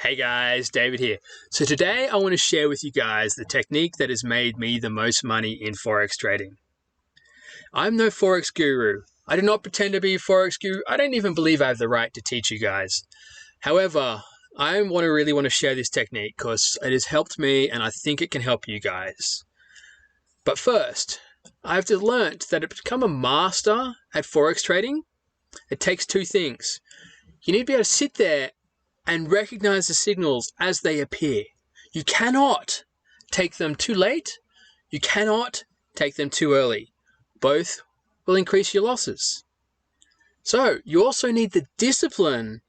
Hey guys, David here. So today I want to share with you guys the technique that has made me the most money in Forex trading. I'm no Forex guru. I do not pretend to be a Forex guru. I don't even believe I have the right to teach you guys. However, I really want to share this technique because it has helped me and I think it can help you guys. But first, I've learnt that to become a master at Forex trading, it takes two things. You need to be able to sit there and recognize the signals as they appear. You cannot take them too late. You cannot take them too early. Both will increase your losses. So you also need the discipline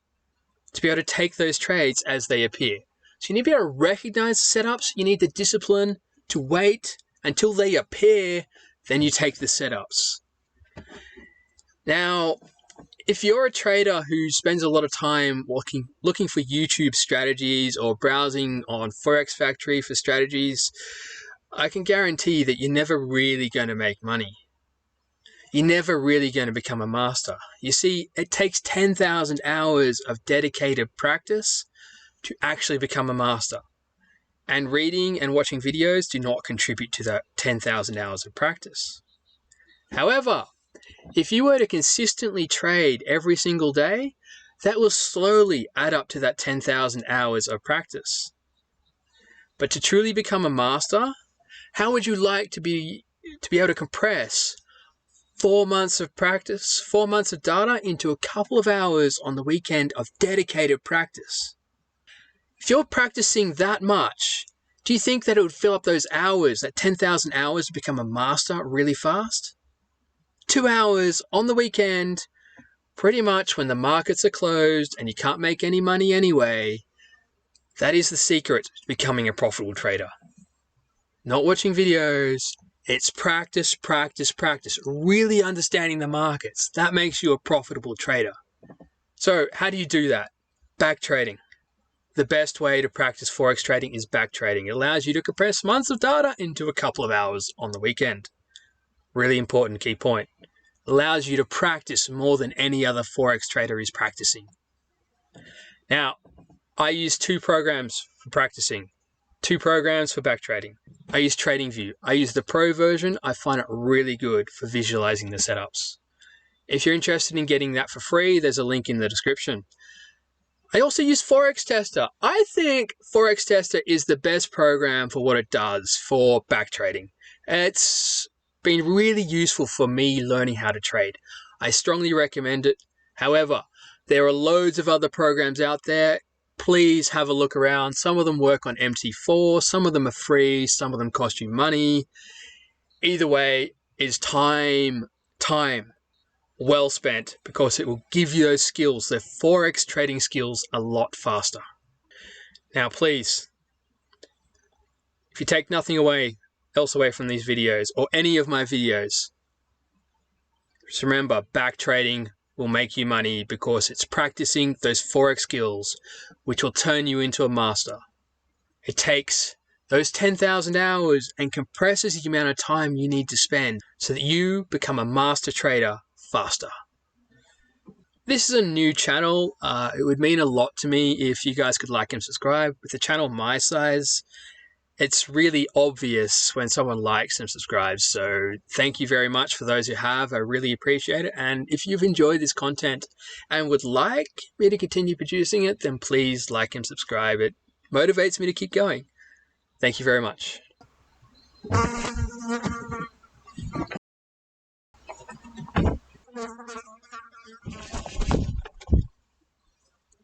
to be able to take those trades as they appear. So you need to be able to recognize setups. You need the discipline to wait until they appear. Then you take the setups. Now, if you're a trader who spends a lot of time looking for YouTube strategies or browsing on Forex Factory for strategies, I can guarantee that you're never really going to make money. You're never really going to become a master. You see, it takes 10,000 hours of dedicated practice to actually become a master. And reading and watching videos do not contribute to that 10,000 hours of practice. However, if you were to consistently trade every single day, that will slowly add up to that 10,000 hours of practice. But to truly become a master, how would you like to be able to compress 4 months of practice, 4 months of data into a couple of hours on the weekend of dedicated practice? If you're practicing that much, do you think that it would fill up those hours, that 10,000 hours, to become a master really fast? 2 hours on the weekend, pretty much when the markets are closed and you can't make any money anyway. That is the secret to becoming a profitable trader. Not watching videos. It's practice, practice, practice. Really understanding the markets. That makes you a profitable trader. So how do you do that? Back trading. The best way to practice Forex trading is back trading. It allows you to compress months of data into a couple of hours on the weekend. Really important key point. Allows you to practice more than any other Forex trader is practicing. Now, I use two programs for practicing, two programs for back trading. I use TradingView. I use the Pro version. I find it really good for visualizing the setups. If you're interested in getting that for free, there's a link in the description. I also use Forex Tester. I think Forex Tester is the best program for what it does for back trading. It's been really useful for me learning how to trade. I strongly recommend it. However, there are loads of other programs out there. Please have a look around. Some of them work on MT4, some of them are free, some of them cost you money. Either way is time well spent, because it will give you those skills, the Forex trading skills, a lot faster. Now please, if you take nothing else away from these videos or any of my videos, just remember, back trading will make you money because it's practicing those Forex skills which will turn you into a master. It takes those 10,000 hours and compresses the amount of time you need to spend so that you become a master trader faster. This is a new channel. It would mean a lot to me if you guys could like and subscribe. With a channel my size, it's really obvious when someone likes and subscribes. So thank you very much for those who have. I really appreciate it. And if you've enjoyed this content and would like me to continue producing it, then please like and subscribe. It motivates me to keep going. Thank you very much.